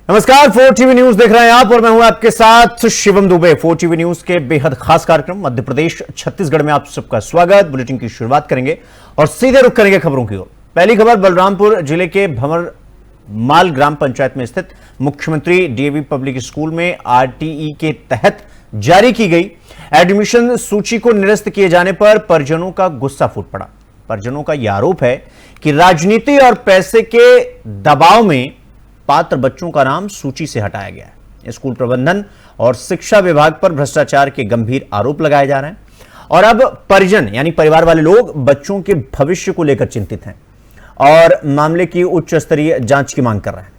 नमस्कार, 4 TV news देख रहे हैं आप और मैं हूं आपके साथ शिवम दुबे। 4 टीवी न्यूज के बेहद खास कार्यक्रम मध्य प्रदेश छत्तीसगढ़ में आप सबका स्वागत। बुलेटिन की शुरुआत करेंगे और सीधे रुख करेंगे खबरों की ओर। पहली खबर बलरामपुर जिले के भंवरमाल ग्राम पंचायत में स्थित मुख्यमंत्री डीएवी पब्लिक स्कूल में आरटीई के तहत जारी की गई एडमिशन सूची को निरस्त किए जाने पर परिजनों का गुस्सा फूट पड़ा। परिजनों का यह आरोप है कि राजनीति और पैसे के दबाव में पात्र बच्चों का नाम सूची से हटाया गया है। स्कूल प्रबंधन और शिक्षा विभाग पर भ्रष्टाचार के गंभीर आरोप लगाए जा रहे हैं और अब परिजन यानी परिवार वाले लोग बच्चों के भविष्य को लेकर चिंतित हैं और मामले की उच्च स्तरीय जांच की मांग कर रहे हैं।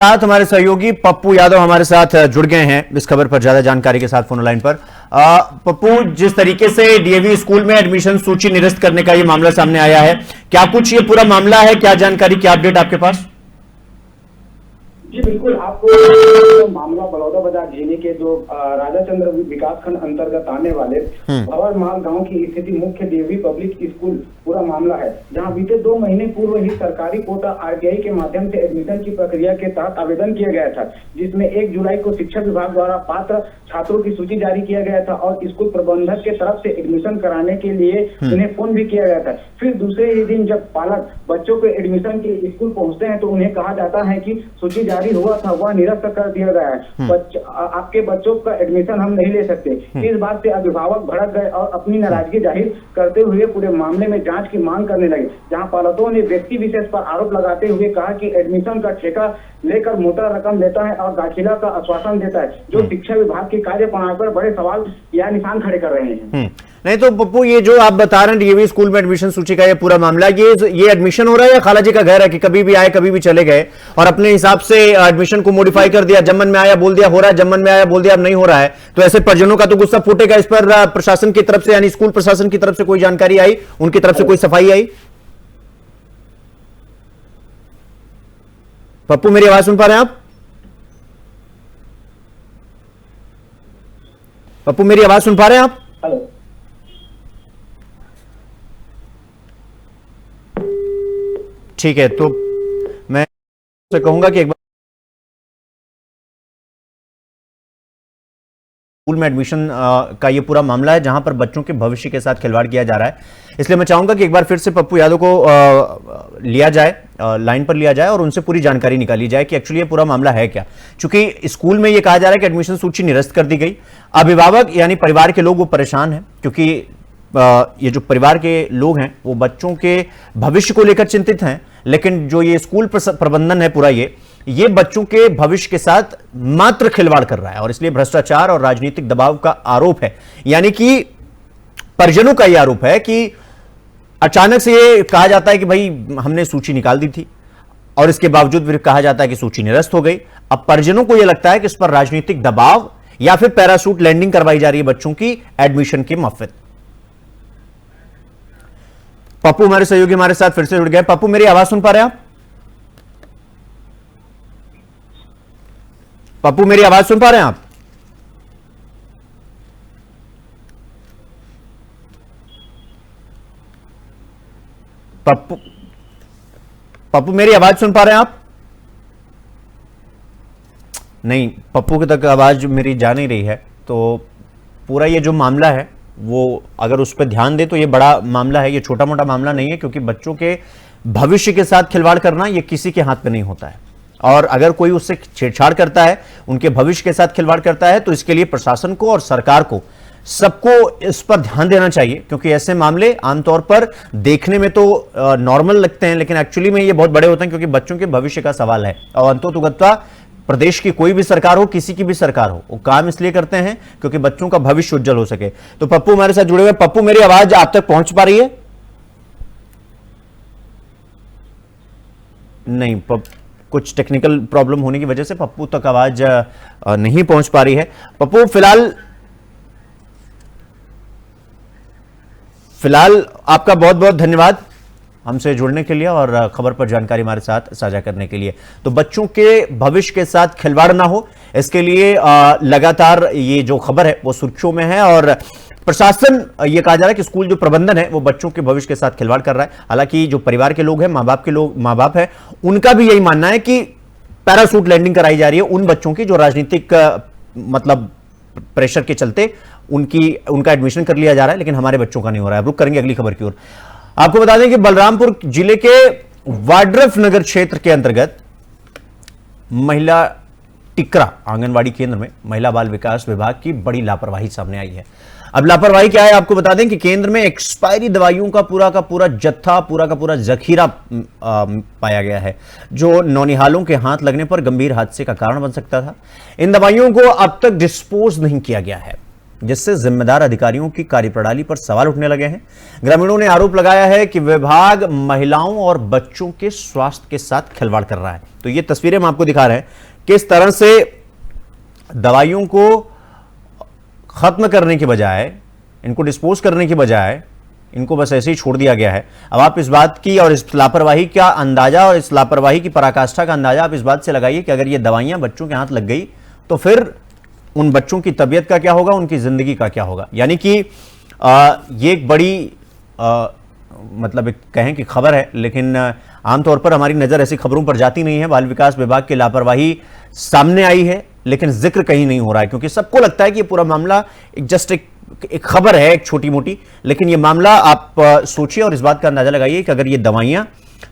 साथ हमारे सहयोगी पप्पू यादव हमारे साथ जुड़ गए हैं इस खबर पर ज्यादा जानकारी के साथ फोन लाइन पर। पप्पू, जिस तरीके से डीएवी स्कूल में एडमिशन सूची निरस्त करने का ये मामला सामने आया है, क्या कुछ ये पूरा मामला है, क्या जानकारी, क्या अपडेट आपके पास? जी बिल्कुल, आपको मामला बड़ौदा बाजार जिले के जो राजा चंद्र विकास खंड अंतर्गत आने वाले भंवरमाल गांव की स्थिति मुख्य डीएवी पब्लिक स्कूल पूरा मामला है, जहां बीते 2 महीने पूर्व ही सरकारी कोटा आरटीई के माध्यम से एडमिशन की प्रक्रिया के तहत आवेदन किया गया था, जिसमें 1 जुलाई को शिक्षा विभाग द्वारा पात्र छात्रों की सूची जारी किया गया था और स्कूल प्रबंधक के तरफ से एडमिशन कराने के लिए उन्हें फोन भी किया गया था। फिर दूसरे ही दिन जब पालक बच्चों को एडमिशन के स्कूल पहुंचते हैं तो उन्हें कहा जाता है कि सूची जारी हुआ था, वह निरस्त कर दिया गया है, आपके बच्चों का एडमिशन हम नहीं ले सकते। इस बात से अभिभावक भड़क गए और अपनी नाराजगी जाहिर करते हुए पूरे मामले में जांच की मांग करने लगे, जहां पालकों ने व्यक्ति विशेष पर आरोप लगाते हुए कहा कि एडमिशन का ठेका लेकर मोटा रकम लेता है और दाखिला का आश्वासन देता है, जो शिक्षा विभाग की कार्यप्रणाली पर बड़े सवाल या निशान खड़े कर रहे हैं। नहीं तो पप्पू, ये जो आप बता रहे हैं डीएवी स्कूल में एडमिशन सूची का ये पूरा मामला, ये एडमिशन हो रहा है या खाला जी का घर है कि कभी भी आए कभी भी चले गए और अपने हिसाब से एडमिशन को मॉडिफाई कर दिया, जब मन में आया बोल दिया हो रहा है, जब मन में आया बोल दिया अब नहीं हो रहा है, तो ऐसे परिजनों का तो गुस्सा फूटेगा। इस पर प्रशासन की तरफ से यानी स्कूल प्रशासन की तरफ से कोई जानकारी आई, उनकी तरफ से कोई सफाई आई? पप्पू, मेरी आवाज सुन पा रहे हैं आप? पप्पू, मेरी आवाज सुन पा रहे हैं आप? हेलो, ठीक है, तो मैं कहूंगा कि एक बार स्कूल में एडमिशन का ये पूरा मामला है जहां पर बच्चों के भविष्य के साथ खिलवाड़ किया जा रहा है, इसलिए मैं चाहूंगा कि एक बार फिर से पप्पू यादव को लिया जाए, लाइन पर लिया जाए और उनसे पूरी जानकारी निकाली जाए कि एक्चुअली ये पूरा मामला है क्या। क्योंकि स्कूल में ये कहा जा रहा है कि एडमिशन सूची निरस्त कर दी गई। अभिभावक यानी परिवार के लोग वो परेशान हैं क्योंकि ये जो परिवार के लोग हैं वो बच्चों के भविष्य को लेकर चिंतित हैं, लेकिन जो ये स्कूल प्रबंधन है पूरा ये बच्चों के भविष्य के साथ मात्र खिलवाड़ कर रहा है और इसलिए भ्रष्टाचार और राजनीतिक दबाव का आरोप है। यानी कि परिजनों का यह आरोप है कि अचानक से ये कहा जाता है कि भाई हमने सूची निकाल दी थी और इसके बावजूद फिर कहा जाता है कि सूची निरस्त हो गई। अब परिजनों को यह लगता है कि इस पर राजनीतिक दबाव या फिर पैराशूट लैंडिंग करवाई जा रही है बच्चों की एडमिशन के मफत। पप्पू हमारे सहयोगी हमारे साथ फिर से जुड़ गए। पप्पू, मेरी आवाज सुन पा रहे हैं आप? पप्पू, मेरी आवाज सुन पा रहे हैं आप? पप्पू, मेरी आवाज सुन पा रहे हैं आप? नहीं, पप्पू की तक आवाज मेरी जा नहीं रही है। तो पूरा ये जो मामला है वो अगर उस पर ध्यान दे तो ये बड़ा मामला है, ये छोटा मोटा मामला नहीं है, क्योंकि बच्चों के भविष्य के साथ खिलवाड़ करना ये किसी के हाथ में नहीं होता है और अगर कोई उससे छेड़छाड़ करता है, उनके भविष्य के साथ खिलवाड़ करता है, तो इसके लिए प्रशासन को और सरकार को सबको इस पर ध्यान देना चाहिए। क्योंकि ऐसे मामले आमतौर पर देखने में तो नॉर्मल लगते हैं, लेकिन एक्चुअली में ये बहुत बड़े होते हैं क्योंकि बच्चों के भविष्य का सवाल है। और अंततोगत्वा प्रदेश की कोई भी सरकार हो, किसी की भी सरकार हो, वो काम इसलिए करते हैं क्योंकि बच्चों का भविष्य उज्जवल हो सके। तो पप्पू हमारे साथ जुड़े हुए। पप्पू, मेरी आवाज आप तक पहुंच पा रही है? नहीं, कुछ टेक्निकल प्रॉब्लम होने की वजह से पप्पू तक आवाज नहीं पहुंच पा रही है। पप्पू, फिलहाल आपका बहुत बहुत धन्यवाद हमसे जुड़ने के लिए और खबर पर जानकारी हमारे साथ साझा करने के लिए। तो बच्चों के भविष्य के साथ खिलवाड़ ना हो, इसके लिए लगातार ये जो खबर है वो सुर्खियों में है और प्रशासन, ये कहा जा रहा है कि स्कूल जो प्रबंधन है वो बच्चों के भविष्य के साथ खिलवाड़ कर रहा है। हालांकि जो परिवार के लोग हैं, माँ बाप है, उनका भी यही मानना है कि पैराशूट लैंडिंग कराई जा रही है उन बच्चों की जो राजनीतिक मतलब प्रेशर के चलते उनका एडमिशन कर लिया जा रहा है, लेकिन हमारे बच्चों का नहीं हो रहा है। रुक करेंगे अगली खबर की ओर। आपको बता दें कि बलरामपुर जिले के वाड्रफ नगर क्षेत्र के अंतर्गत महिला टिकरा आंगनवाड़ी केंद्र में महिला बाल विकास विभाग की बड़ी लापरवाही सामने आई है। अब लापरवाही क्या है आपको बता दें कि केंद्र में एक्सपायरी दवाइयों का पूरा जत्था, पूरा का पूरा जखीरा पाया गया है, जो नौनिहालों के हाथ लगने पर गंभीर हादसे का कारण बन सकता था। इन दवाइयों को अब तक डिस्पोज नहीं किया गया है, जिससे जिम्मेदार अधिकारियों की कार्यप्रणाली पर सवाल उठने लगे हैं। ग्रामीणों ने आरोप लगाया है कि विभाग महिलाओं और बच्चों के स्वास्थ्य के साथ खिलवाड़ कर रहा है। तो ये तस्वीरें हम आपको दिखा रहे हैं किस तरह से दवाइयों को खत्म करने के बजाय, इनको डिस्पोज करने के बजाय इनको बस ऐसे ही छोड़ दिया गया है। अब आप इस बात की और इस लापरवाही का अंदाजा और इस लापरवाही की पराकाष्ठा का अंदाजा आप इस बात से लगाइए कि अगर ये दवाइयां बच्चों के हाथ लग गई तो फिर उन बच्चों की तबीयत का क्या होगा, उनकी जिंदगी का क्या होगा। यानी कि ये एक बड़ी मतलब एक कहें कि खबर है, लेकिन आमतौर पर हमारी नजर ऐसी खबरों पर जाती नहीं है। बाल विकास विभाग की लापरवाही सामने आई है, लेकिन जिक्र कहीं नहीं हो रहा है, क्योंकि सबको लगता है कि ये पूरा मामला एक खबर है, एक छोटी मोटी, लेकिन ये मामला आप सोचिए और इस बात का अंदाजा लगाइए कि अगर ये दवाइयां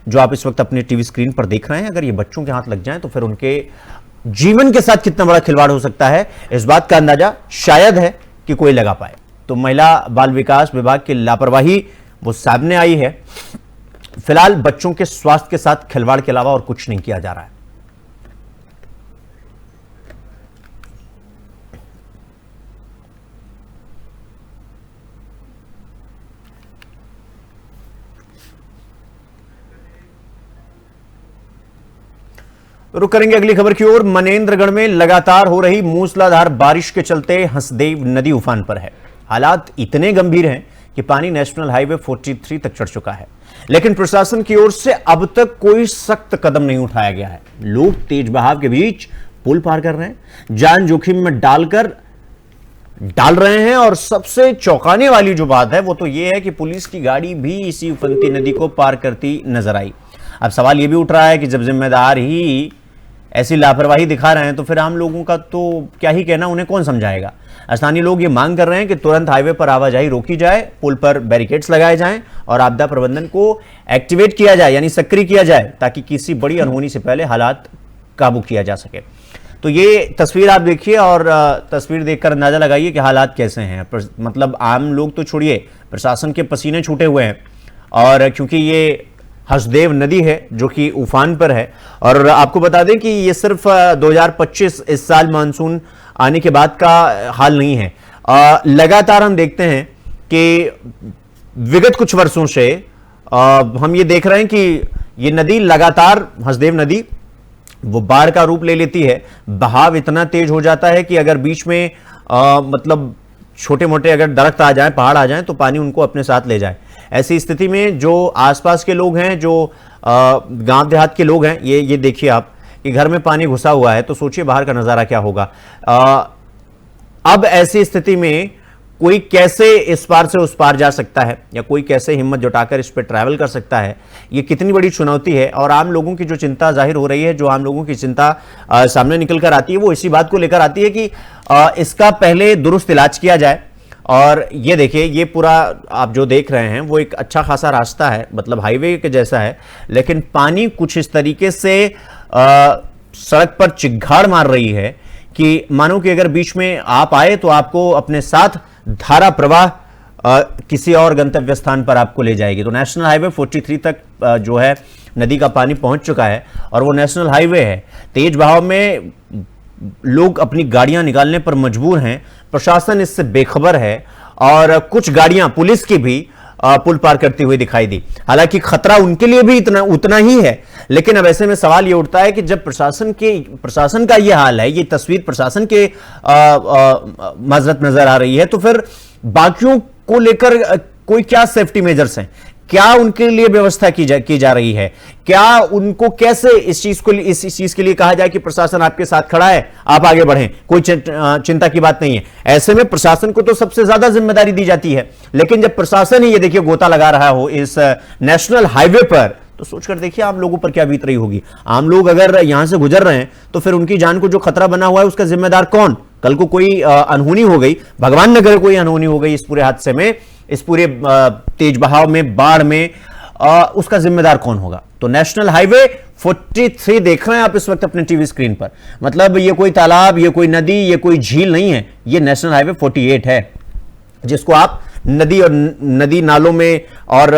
जो आप इस वक्त अपने टीवी स्क्रीन पर देख रहे हैं, अगर ये बच्चों के हाथ लग जाएं तो फिर उनके जीवन के साथ कितना बड़ा खिलवाड़ हो सकता है, इस बात का अंदाजा शायद है कि कोई लगा पाए। तो महिला बाल विकास विभाग की लापरवाही वो सामने आई है। फिलहाल बच्चों के स्वास्थ्य के साथ खिलवाड़ के अलावा और कुछ नहीं किया जा रहा है। रुक करेंगे अगली खबर की ओर। मनेंद्रगढ़ में लगातार हो रही मूसलाधार बारिश के चलते हंसदेव नदी उफान पर है। हालात इतने गंभीर हैं कि पानी नेशनल हाईवे 43 तक चढ़ चुका है, लेकिन प्रशासन की ओर से अब तक कोई सख्त कदम नहीं उठाया गया है। लोग तेज बहाव के बीच पुल पार कर रहे हैं, जान जोखिम में डाल रहे हैं, और सबसे चौंकाने वाली जो बात है वो तो ये है कि पुलिस की गाड़ी भी इसी उफनती नदी को पार करती नजर आई। अब सवाल यह भी उठ रहा है कि जब जिम्मेदार ही ऐसी लापरवाही दिखा रहे हैं तो फिर आम लोगों का तो क्या ही कहना, उन्हें कौन समझाएगा। स्थानीय लोग ये मांग कर रहे हैं कि तुरंत हाईवे पर आवाजाही रोकी जाए, पुल पर बैरिकेड्स लगाए जाएं और आपदा प्रबंधन को एक्टिवेट किया जाए, यानी सक्रिय किया जाए, ताकि किसी बड़ी अनहोनी से पहले हालात काबू किया जा सके। तो ये तस्वीर आप देखिए और तस्वीर देखकर अंदाजा लगाइए कि हालात कैसे हैं। मतलब आम लोग तो छोड़िए, प्रशासन के पसीने छूटे हुए हैं, और क्योंकि ये हंसदेव नदी है जो कि उफान पर है। और आपको बता दें कि ये सिर्फ 2025 इस साल मानसून आने के बाद का हाल नहीं है। लगातार हम देखते हैं कि विगत कुछ वर्षों से हम ये देख रहे हैं कि ये नदी लगातार, हंसदेव नदी, वो बाढ़ का रूप ले लेती है। बहाव इतना तेज हो जाता है कि अगर बीच में मतलब छोटे मोटे अगर दरख्त आ जाएं, पहाड़ आ जाएं, तो पानी उनको अपने साथ ले जाए। ऐसी स्थिति में जो आसपास के लोग हैं, जो गांव देहात के लोग हैं, ये देखिए आप कि घर में पानी घुसा हुआ है, तो सोचिए बाहर का नजारा क्या होगा। अब ऐसी स्थिति में कोई कैसे इस पार से उस पार जा सकता है, या कोई कैसे हिम्मत जुटाकर इस पर ट्रैवल कर सकता है, ये कितनी बड़ी चुनौती है। और आम लोगों की जो चिंता जाहिर हो रही है, जो आम लोगों की चिंता सामने निकल कर आती है, वो इसी बात को लेकर आती है कि इसका पहले दुरुस्त इलाज किया जाए। और ये देखिए, ये पूरा आप जो देख रहे हैं वो एक अच्छा खासा रास्ता है, मतलब हाईवे के जैसा है, लेकिन पानी कुछ इस तरीके से सड़क पर चिघाड़ मार रही है कि मानो कि अगर बीच में आप आए तो आपको अपने साथ धारा प्रवाह किसी और गंतव्य स्थान पर आपको ले जाएगी। तो नेशनल हाईवे 43 तक जो है नदी का पानी पहुंच चुका है, और वो नेशनल हाईवे है। तेज बहाव में लोग अपनी गाड़ियां निकालने पर मजबूर हैं, प्रशासन इससे बेखबर है, और कुछ गाड़ियां पुलिस की भी पुल पार करती हुई दिखाई दी। हालांकि खतरा उनके लिए भी उतना ही है, लेकिन अब ऐसे में सवाल ये उठता है कि जब प्रशासन का ये हाल है, ये तस्वीर प्रशासन के माजरत नजर आ रही है, तो फिर बाकियों को लेकर कोई क्या सेफ्टी मेजर्स हैं, क्या उनके लिए व्यवस्था की जा रही है, क्या उनको कैसे इस चीज के लिए कहा जाए कि प्रशासन आपके साथ खड़ा है, आप आगे बढ़ें, कोई चिंता की बात नहीं है। ऐसे में प्रशासन को तो सबसे ज्यादा जिम्मेदारी दी जाती है, लेकिन जब प्रशासन ही ये देखिए गोता लगा रहा हो इस नेशनल हाईवे पर, तो सोचकर देखिए आम लोगों पर क्या बीत रही होगी। आम लोग अगर यहां से गुजर रहे हैं तो फिर उनकी जान को जो खतरा बना हुआ है उसका जिम्मेदार कौन? कल को कोई अनहोनी हो गई, भगवान न करे कोई अनहोनी हो गई इस पूरे हादसे में, इस पूरे तेज बहाव में, बाढ़ में, उसका जिम्मेदार कौन होगा? तो नेशनल हाईवे 43 देख रहे हैं आप इस वक्त अपने टीवी स्क्रीन पर। मतलब ये कोई तालाब, ये कोई नदी, ये कोई झील नहीं है, ये नेशनल हाईवे 48 है, जिसको आप नदी नालों में और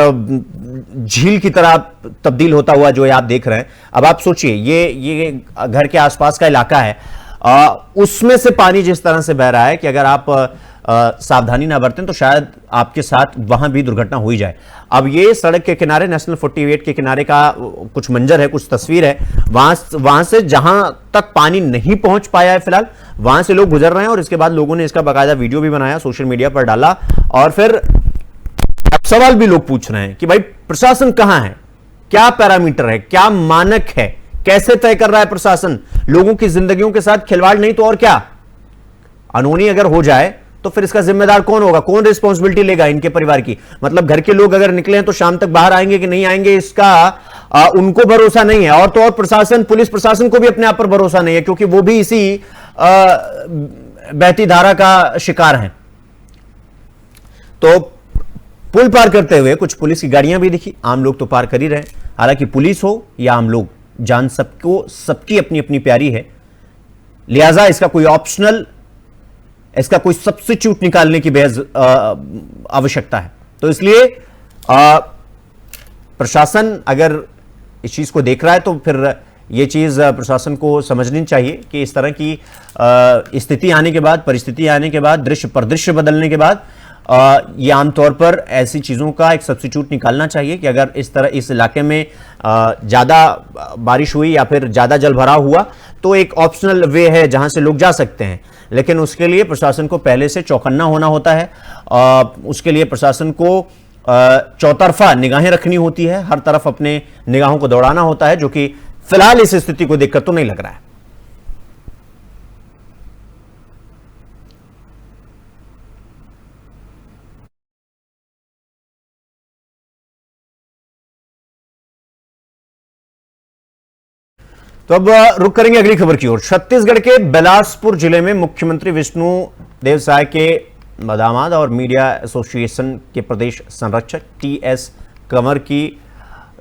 झील की तरह तब्दील होता हुआ जो आप देख रहे हैं। अब आप सोचिए, ये घर के आसपास का इलाका है, उसमें से पानी जिस तरह से बह रहा है कि अगर आप सावधानी ना बरतें तो शायद आपके साथ वहां भी दुर्घटना हो ही जाए। अब ये सड़क के किनारे, नेशनल 48 के किनारे का कुछ मंजर है, कुछ तस्वीर है, वहां से जहां तक पानी नहीं पहुंच पाया है फिलहाल, वहां से लोग गुजर रहे हैं और इसके बाद लोगों ने इसका बाकायदा वीडियो भी बनाया, सोशल मीडिया पर डाला। और फिर अब सवाल भी लोग पूछ रहे हैं कि भाई प्रशासन कहां है, क्या पैरामीटर है, क्या मानक है, कैसे तय कर रहा है प्रशासन? लोगों की जिंदगियों के साथ खिलवाड़ नहीं तो और क्या? अनहोनी अगर हो जाए तो फिर इसका जिम्मेदार कौन होगा? कौन रिस्पॉन्सिबिलिटी लेगा इनके परिवार की? मतलब घर के लोग अगर निकले हैं तो शाम तक बाहर आएंगे कि नहीं आएंगे, इसका उनको भरोसा नहीं है। और तो और प्रशासन, पुलिस प्रशासन को भी अपने आप पर भरोसा नहीं है, क्योंकि वो भी इसी बहती धारा का शिकार हैं। तो पुल पार करते हुए कुछ पुलिस की गाड़ियां भी दिखी, आम लोग तो पार कर ही रहे हैं। हालांकि पुलिस हो या आम लोग, जान सबकी अपनी अपनी प्यारी है, लिहाजा इसका कोई ऑप्शनल, इसका कोई सब्स्टिट्यूट निकालने की बेहद आवश्यकता है। तो इसलिए प्रशासन अगर इस चीज को देख रहा है तो फिर यह चीज प्रशासन को समझनी चाहिए कि इस तरह की स्थिति आने के बाद, परिस्थिति आने के बाद, दृश्य परिदृश्य बदलने के बाद ये आमतौर पर ऐसी चीज़ों का एक सब्स्टिट्यूट निकालना चाहिए कि अगर इस तरह इस इलाके में ज़्यादा बारिश हुई या फिर ज़्यादा जल भराव हुआ तो एक ऑप्शनल वे है जहां से लोग जा सकते हैं, लेकिन उसके लिए प्रशासन को पहले से चौकन्ना होना होता है। उसके लिए प्रशासन को चौतरफा निगाहें रखनी होती है, हर तरफ अपने निगाहों को दौड़ाना होता है, जो कि फिलहाल इस स्थिति को देखकर तो नहीं लग रहा है। तो अब रुक करेंगे अगली खबर की ओर। छत्तीसगढ़ के बिलासपुर जिले में मुख्यमंत्री विष्णु देव साय के दामाद और मीडिया एसोसिएशन के प्रदेश संरक्षक टीएस कंवर की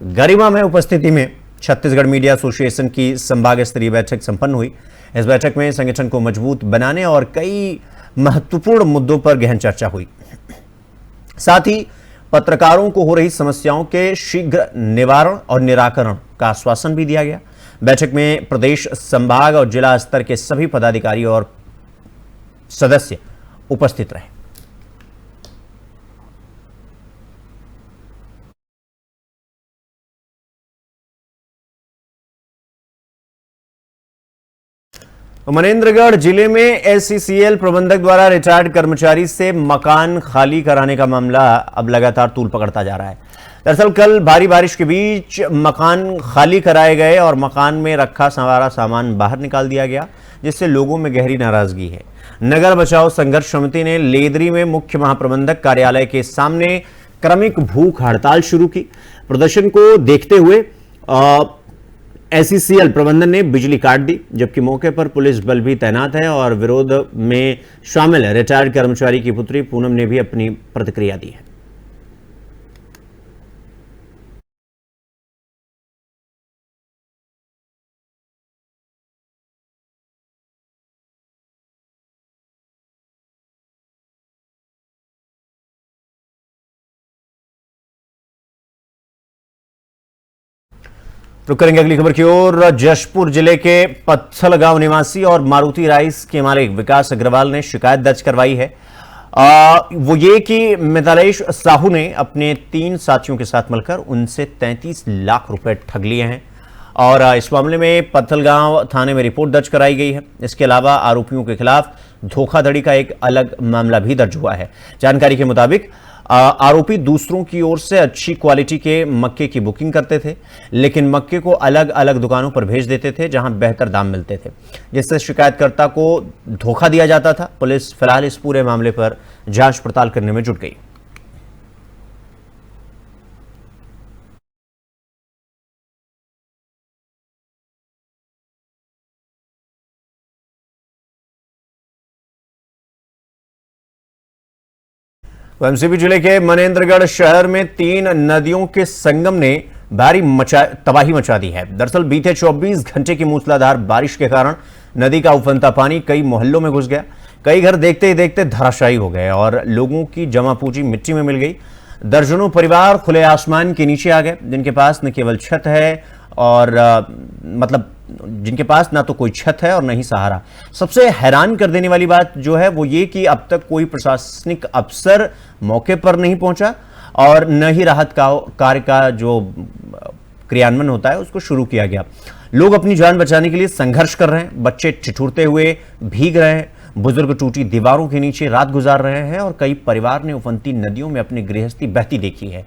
गरिमा में उपस्थिति में छत्तीसगढ़ मीडिया एसोसिएशन की संभाग स्तरीय बैठक संपन्न हुई। इस बैठक में संगठन को मजबूत बनाने और कई महत्वपूर्ण मुद्दों पर गहन चर्चा हुई। साथ ही पत्रकारों को हो रही समस्याओं के शीघ्र निवारण और निराकरण का आश्वासन भी दिया गया। बैठक में प्रदेश, संभाग और जिला स्तर के सभी पदाधिकारी और सदस्य उपस्थित रहे। मनेंद्रगढ़ जिले में एससीसीएल प्रबंधक द्वारा रिटायर्ड कर्मचारी से मकान खाली कराने का मामला अब लगातार तूल पकड़ता जा रहा है। दरअसल कल भारी बारिश के बीच मकान खाली कराए गए और मकान में रखा संवारा सामान बाहर निकाल दिया गया, जिससे लोगों में गहरी नाराजगी है। नगर बचाओ संघर्ष समिति ने लेदरी में मुख्य महाप्रबंधक कार्यालय के सामने क्रमिक भूख हड़ताल शुरू की। प्रदर्शन को देखते हुए एससीसीएल प्रबंधन ने बिजली काट दी, जबकि मौके पर पुलिस बल भी तैनात है और विरोध में शामिल रिटायर्ड कर्मचारी की पुत्री पूनम ने भी अपनी प्रतिक्रिया दी है। रुक करेंगे अगली खबर की ओर। जशपुर जिले के पत्थल गांव निवासी और मारुति राइस के मालिक विकास अग्रवाल ने शिकायत दर्ज करवाई है। वो ये कि मितालेश साहू ने अपने 3 साथियों के साथ मिलकर उनसे 33 लाख रुपए ठग लिए हैं और इस मामले में पत्थलगांव थाने में रिपोर्ट दर्ज कराई गई है। इसके अलावा आरोपियों के खिलाफ धोखाधड़ी का एक अलग मामला भी दर्ज हुआ है। जानकारी के मुताबिक आरोपी दूसरों की ओर से अच्छी क्वालिटी के मक्के की बुकिंग करते थे, लेकिन मक्के को अलग अलग दुकानों पर भेज देते थे जहां बेहतर दाम मिलते थे, जिससे शिकायतकर्ता को धोखा दिया जाता था। पुलिस फिलहाल इस पूरे मामले पर जांच पड़ताल करने में जुट गई। एमसीपी जिले के मनेंद्रगढ़ शहर में 3 नदियों के संगम ने भारी तबाही मचा दी है। दरअसल बीते 24 घंटे की मूसलाधार बारिश के कारण नदी का उफनता पानी कई मोहल्लों में घुस गया। कई घर देखते ही देखते धराशायी हो गए और लोगों की जमा पूंजी मिट्टी में मिल गई। दर्जनों परिवार खुले आसमान के नीचे आ गए, जिनके पास न केवल छत है और जिनके पास ना तो कोई छत है और न ही सहारा। सबसे हैरान कर देने वाली बात जो है वो ये कि अब तक कोई प्रशासनिक अफसर मौके पर नहीं पहुंचा और न ही राहत कार्य का जो क्रियान्वयन होता है उसको शुरू किया गया। लोग अपनी जान बचाने के लिए संघर्ष कर रहे हैं। बच्चे ठिठुरते हुए भीग रहे हैं, बुजुर्ग टूटी दीवारों के नीचे रात गुजार रहे हैं और कई परिवार ने उफनती नदियों में अपनी गृहस्थी बहती देखी है।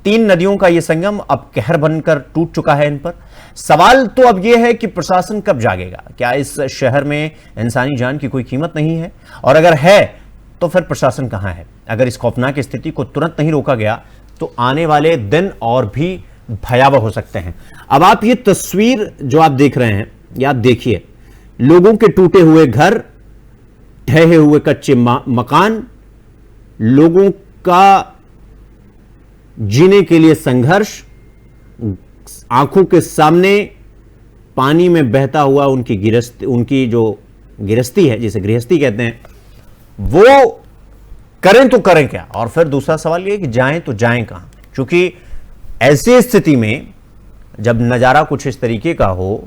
3 नदियों का यह संगम अब कहर बनकर टूट चुका है इन पर। सवाल तो अब यह है कि प्रशासन कब जागेगा। क्या इस शहर में इंसानी जान की कोई कीमत नहीं है? और अगर है तो फिर प्रशासन कहां है? अगर इस खौफनाक स्थिति को तुरंत नहीं रोका गया तो आने वाले दिन और भी भयावह हो सकते हैं। अब आप ये तस्वीर जो आप देख रहे हैं, ये आप देखिए, लोगों के टूटे हुए घर, ढहे हुए कच्चे मकान, लोगों का जीने के लिए संघर्ष, आंखों के सामने पानी में बहता हुआ उनकी जो गिरस्ती है, जिसे गृहस्थी कहते हैं, वो करें तो करें क्या? और फिर दूसरा सवाल ये कि जाएं तो जाएं कहां? क्योंकि ऐसी स्थिति में जब नजारा कुछ इस तरीके का हो,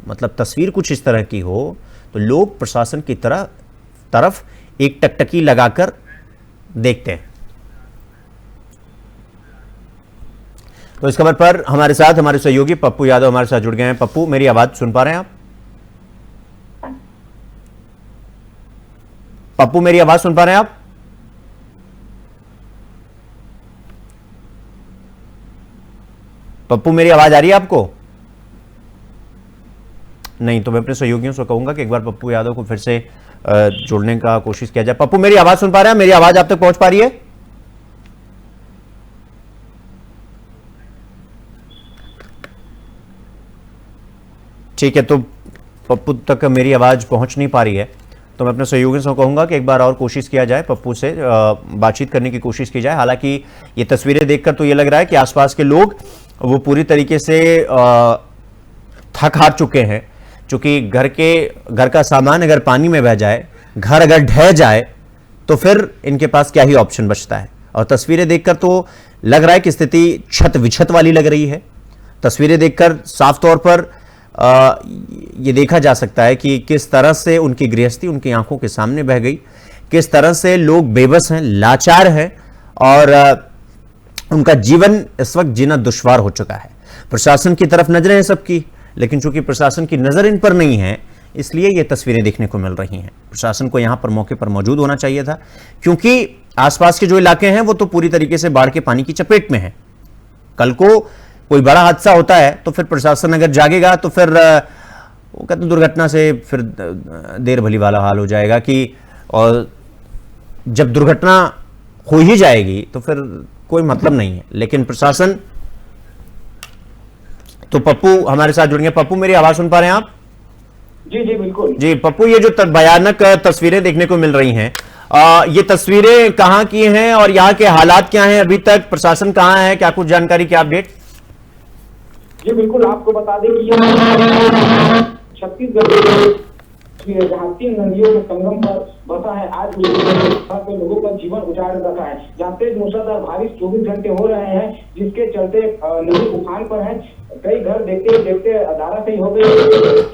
मतलब तस्वीर कुछ इस तरह की हो, तो लोग प्रशासन की तरफ एक टकटकी लगाकर देखते हैं। तो इस खबर पर हमारे साथ हमारे सहयोगी पप्पू यादव हमारे साथ जुड़ गए हैं। पप्पू, मेरी आवाज सुन पा रहे हैं आप? पप्पू, मेरी आवाज सुन पा रहे हैं आप? पप्पू, मेरी आवाज आ रही है आपको? नहीं, तो मैं अपने सहयोगियों से कहूंगा कि एक बार पप्पू यादव को फिर से जोड़ने का कोशिश किया जाए। पप्पू, मेरी आवाज सुन पा रहे हैं? मेरी आवाज आप तक पहुंच पा रही है? ठीक है, तो पप्पू तक मेरी आवाज पहुंच नहीं पा रही है, तो मैं अपने सहयोगियों से कहूंगा कि एक बार और कोशिश किया जाए, पप्पू से बातचीत करने की कोशिश की जाए। हालांकि ये तस्वीरें देखकर तो ये लग रहा है कि आसपास के लोग वो पूरी तरीके से थक हार चुके हैं, क्योंकि घर का सामान अगर पानी में बह जाए, घर अगर ढह जाए, तो फिर इनके पास क्या ही ऑप्शन बचता है। और तस्वीरें देखकर तो लग रहा है कि स्थिति छत विछत वाली लग रही है। तस्वीरें देखकर साफ तौर पर ये देखा जा सकता है कि किस तरह से उनकी गृहस्थी उनकी आंखों के सामने बह गई, किस तरह से लोग बेबस हैं, लाचार हैं और उनका जीवन इस वक्त जीना दुश्वार हो चुका है। प्रशासन की तरफ नजरें हैं सबकी, लेकिन चूंकि प्रशासन की नजर इन पर नहीं है, इसलिए ये तस्वीरें देखने को मिल रही हैं। प्रशासन को यहां पर मौके पर मौजूद होना चाहिए था, क्योंकि आसपास के जो इलाके हैं वो तो पूरी तरीके से बाढ़ के पानी की चपेट में है। कल को कोई बड़ा हादसा होता है तो फिर प्रशासन अगर जागेगा तो फिर वो कहते हैं दुर्घटना से फिर देर भली वाला हाल हो जाएगा कि, और जब दुर्घटना हो ही जाएगी तो फिर कोई मतलब नहीं है। लेकिन प्रशासन तो पप्पू हमारे साथ जुड़ गए। पप्पू, मेरी आवाज सुन पा रहे हैं आप? जी जी बिल्कुल जी पप्पू, ये जो भयानक तस्वीरें देखने को मिल रही हैं, ये तस्वीरें कहां की हैं और यहाँ के हालात क्या हैं? अभी तक प्रशासन कहां है? क्या कुछ जानकारी, क्या अपडेट? जी बिल्कुल, आपको बता दें कि ये छत्तीसगढ़ जहाँ 3 नदियों के संगम पर बसा है, आज पे लोगों का जीवन उजाड़ रखा है। जहाँ तेज मूसलाधार बारिश 24 घंटे हो रहे हैं, जिसके चलते नदी उफान पर है। कई घर देखते देखते धराशायी हो गई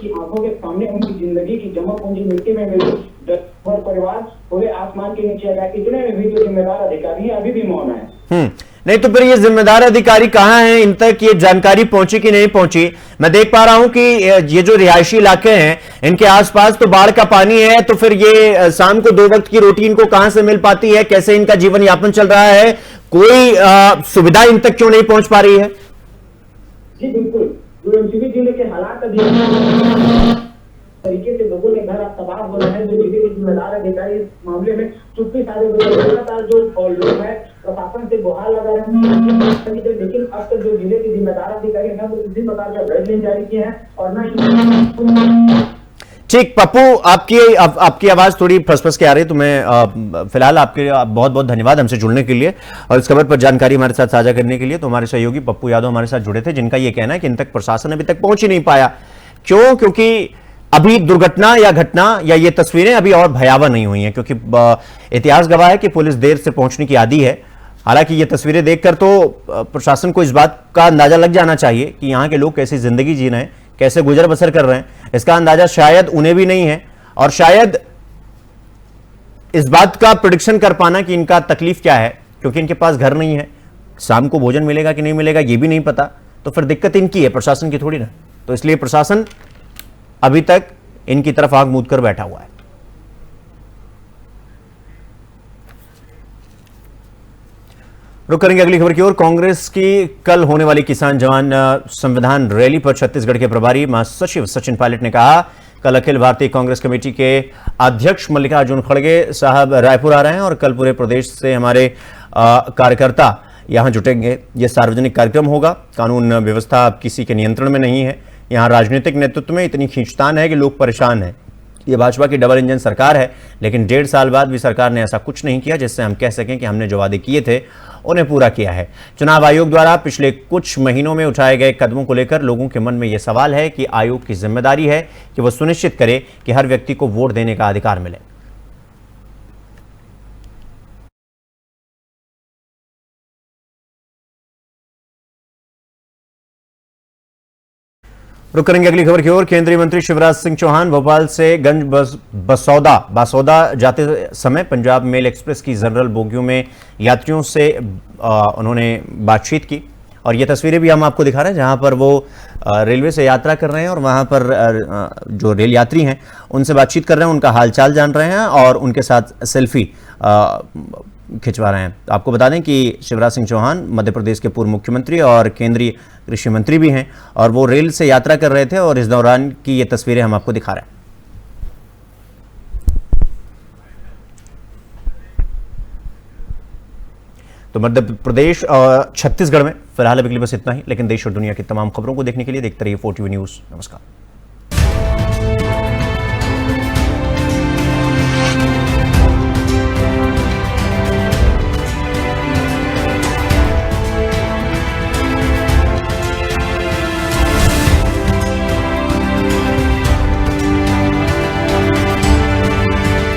कि आंखों के सामने उनकी जिंदगी की जमा पूंजी मिट्टी में मिली। परिवार पूरे आसमान के नीचे आ गया। इतने में भी जो जिम्मेदार अधिकारी है अभी भी मौन है। नहीं तो फिर ये जिम्मेदार अधिकारी कहां हैं, इन तक ये जानकारी पहुंची कि नहीं पहुंची? मैं देख पा रहा हूं कि ये जो रिहायशी इलाके हैं इनके आसपास तो बाढ़ का पानी है, तो फिर ये शाम को 2 वक्त की रोटी इनको कहां से मिल पाती है? कैसे इनका जीवन यापन चल रहा है? कोई सुविधा इन तक क्यों नहीं पहुंच पा रही है? जी बिल्कुल, जो एमसीबी जिले के हालात अभी तरीके से लोगों के घर अब तबाह हो रहे हैं, जो जिले के जिम्मेदार अधिकारी इस मामले में चुप्पी साधे हुए लगातार जो लोग हैं प्रशासन से गुहार लगा रहे हैं, लेकिन अब तक जो जिले के जिम्मेदार अधिकारी हैं वो किसी प्रकार का गाइडलाइन जारी किए हैं और न ही। ठीक पप्पू, आपकी आवाज थोड़ी फंस के आ रही है, तो मैं फिलहाल आपके बहुत बहुत धन्यवाद हमसे जुड़ने के लिए और इस खबर पर जानकारी हमारे साथ साझा करने के लिए। तो हमारे सहयोगी पप्पू यादव हमारे साथ जुड़े थे, जिनका यह कहना है कि इन तक प्रशासन अभी तक पहुंच ही नहीं पाया। क्यों? क्योंकि अभी दुर्घटना या घटना या ये तस्वीरें अभी और भयावह नहीं हुई हैं, क्योंकि इतिहास गवाह है कि पुलिस देर से पहुंचने की आदी है। हालांकि ये तस्वीरें देखकर तो प्रशासन को इस बात का अंदाजा लग जाना चाहिए कि यहाँ के लोग कैसी जिंदगी जी रहे हैं, कैसे गुजर बसर कर रहे हैं। इसका अंदाजा शायद उन्हें भी नहीं है और शायद इस बात का प्रेडिक्शन कर पाना कि इनका तकलीफ क्या है, क्योंकि इनके पास घर नहीं है, शाम को भोजन मिलेगा कि नहीं मिलेगा ये भी नहीं पता, तो फिर दिक्कत इनकी है, प्रशासन की थोड़ी ना। तो इसलिए प्रशासन अभी तक इनकी तरफ आंख मूंद कर बैठा हुआ है। रुक करेंगे अगली खबर की ओर। कांग्रेस की कल होने वाली किसान जवान संविधान रैली पर छत्तीसगढ़ के प्रभारी महासचिव सचिन पायलट ने कहा, कल अखिल भारतीय कांग्रेस कमेटी के अध्यक्ष मल्लिकार्जुन खड़गे साहब रायपुर आ रहे हैं और कल पूरे प्रदेश से हमारे कार्यकर्ता यहां जुटेंगे। यह सार्वजनिक कार्यक्रम होगा। कानून व्यवस्था किसी के नियंत्रण में नहीं है। यहां राजनीतिक नेतृत्व में इतनी खींचतान है कि लोग परेशान हैं। ये भाजपा की डबल इंजन सरकार है, लेकिन 1.5 साल बाद भी सरकार ने ऐसा कुछ नहीं किया जिससे हम कह सकें कि हमने जो वादे किए थे उन्हें पूरा किया है। चुनाव आयोग द्वारा पिछले कुछ महीनों में उठाए गए कदमों को लेकर लोगों के मन में यह सवाल है कि आयोग की जिम्मेदारी है कि वह सुनिश्चित करे कि हर व्यक्ति को वोट देने का अधिकार मिले। रुक करेंगे अगली खबर की ओर। केंद्रीय मंत्री शिवराज सिंह चौहान भोपाल से गंज बासौदा जाते समय पंजाब मेल एक्सप्रेस की जनरल बोगियों में यात्रियों से उन्होंने बातचीत की और ये तस्वीरें भी हम आपको दिखा रहे हैं, जहां पर वो रेलवे से यात्रा कर रहे हैं और वहां पर जो रेल यात्री हैं उनसे बातचीत कर रहे हैं, उनका हालचाल जान रहे हैं और उनके साथ सेल्फी खिंचवा रहे हैं। आपको बता दें कि शिवराज सिंह चौहान मध्य प्रदेश के पूर्व मुख्यमंत्री और केंद्रीय कृषि मंत्री भी हैं और वो रेल से यात्रा कर रहे थे और इस दौरान की ये तस्वीरें हम आपको दिखा रहे हैं। तो मध्य प्रदेश और छत्तीसगढ़ में फिलहाल अभी के लिए बस इतना ही, लेकिन देश और दुनिया की तमाम खबरों को देखने के लिए देखते रहिए 4TV न्यूज़। नमस्कार।